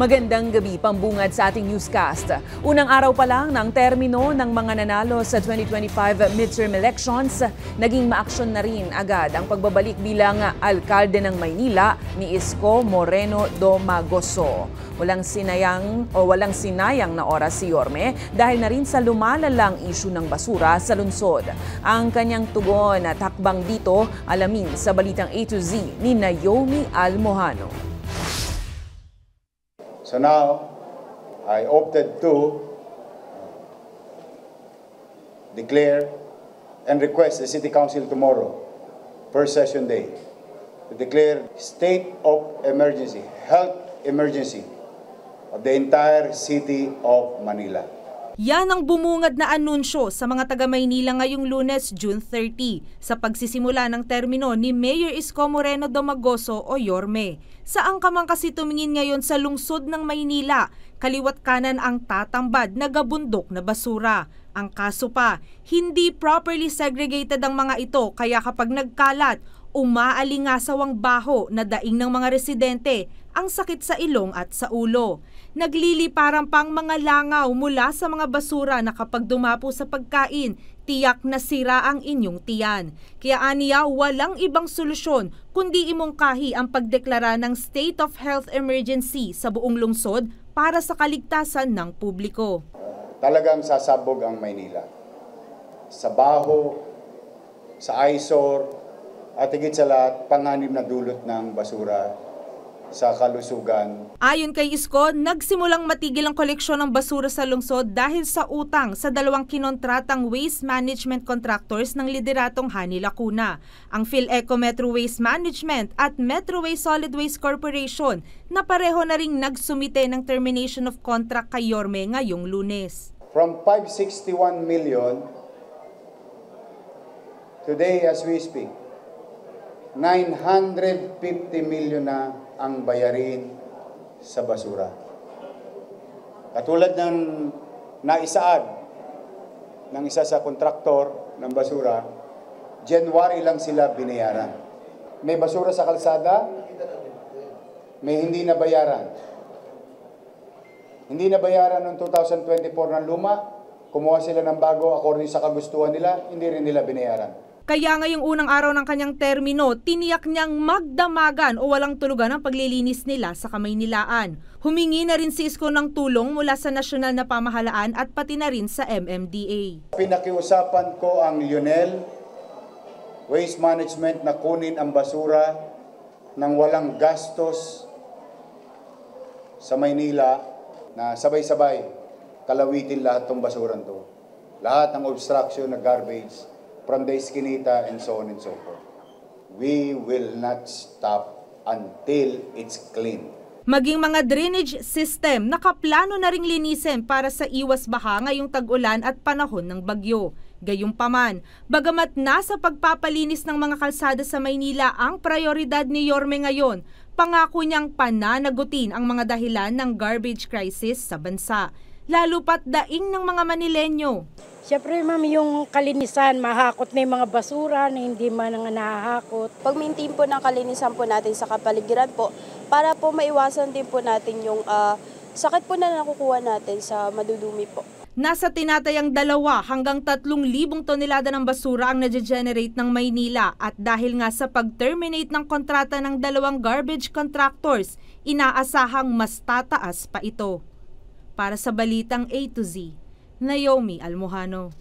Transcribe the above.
Magandang gabi, pambungad sa ating newscast. Unang araw pa lang ng termino ng mga nanalo sa 2025 midterm elections, naging maaksyon na rin agad ang pagbabalik bilang alkalde ng Maynila ni Isko Moreno Domagoso. Walang sinayang na oras si Yorme dahil na rin sa lumalalang isyu ng basura sa lungsod. Ang kanyang tugon at hakbang dito, alamin sa balitang A to Z ni Naomi Almojano. So now, I opted to declare and request the City Council tomorrow, first session day, to declare state of emergency, health emergency of the entire city of Manila. Yan ang bumungad na anunsyo sa mga taga-Maynila ngayong Lunes, June 30, sa pagsisimula ng termino ni Mayor Isko Moreno Domagoso o Yorme. Saan ka man kasi tumingin ngayon sa lungsod ng Maynila, kaliwat kanan ang tatambad na gabundok na basura. Ang kaso pa, hindi properly segregated ang mga ito kaya kapag nagkalat, umaalingasawang baho na daing ng mga residente, ang sakit sa ilong at sa ulo. Nagliliparan pang mga langaw mula sa mga basura na kapag dumapo sa pagkain, tiyak na sira ang inyong tiyan. Kaya aniya, walang ibang solusyon kundi imongkahi ang pagdeklara ng state of health emergency sa buong lungsod para sa kaligtasan ng publiko. Talagang sasabog ang Maynila. Sa baho, sa eyesore, at higit sa lahat, panganib na dulot ng basura sa kalusugan. Ayon kay Isko, nagsimulang matigil ang koleksyon ng basura sa lungsod dahil sa utang sa dalawang kinontratang waste management contractors ng lideratong Hani Lacuna, ang PhilEco Metro Waste Management at Metro Waste Solid Waste Corporation na pareho na ring nagsumite ng termination of contract kay Yorme ngayong Lunes. From 561 million, today as we speak, 950 million na ang bayarin sa basura. Katulad ng naisaad ng isa sa kontraktor ng basura, January lang sila binayaran. May basura sa kalsada, may hindi na bayaran. Hindi na bayaran noong 2024 ng luma, kumuha sila ng bago according sa kagustuhan nila, hindi rin nila binayaran. Kaya ngayong unang araw ng kanyang termino, tiniyak niyang magdamagan o walang tulugan ang paglilinis nila sa Kamaynilaan. Humingi na rin si Isko ng tulong mula sa nasyonal na pamahalaan at pati na rin sa MMDA. Pinakiusapan ko ang Lionel Waste Management na kunin ang basura ng walang gastos sa Maynila na sabay-sabay kalawitin lahat ng basuran to. Lahat ng obstruction na garbage from the Eskinita and so on and so forth. We will not stop until it's clean. Maging mga drainage system, nakaplano na ring linisin para sa iwas baha ngayong tag-ulan at panahon ng bagyo. Gayunpaman, bagamat nasa pagpapalinis ng mga kalsada sa Maynila ang prioridad ni Yorme ngayon, pangako niyang pananagutin ang mga dahilan ng garbage crisis sa bansa, lalo pat daing ng mga Manilenyo. Siyempre ma'am, yung kalinisan, mahakot na yung mga basura na hindi man nga nahahakot. Pag-maintain po ng kalinisan po natin sa kapaligiran po, para po maiwasan din po natin yung sakit po na nakukuha natin sa madudumi po. Nasa tinatayang 2 hanggang 3,000 tonelada ng basura ang nage-generate ng Maynila at dahil nga sa pag-terminate ng kontrata ng 2 garbage contractors, inaasahang mas tataas pa ito. Para sa balitang A to Z, Naomi Almojano.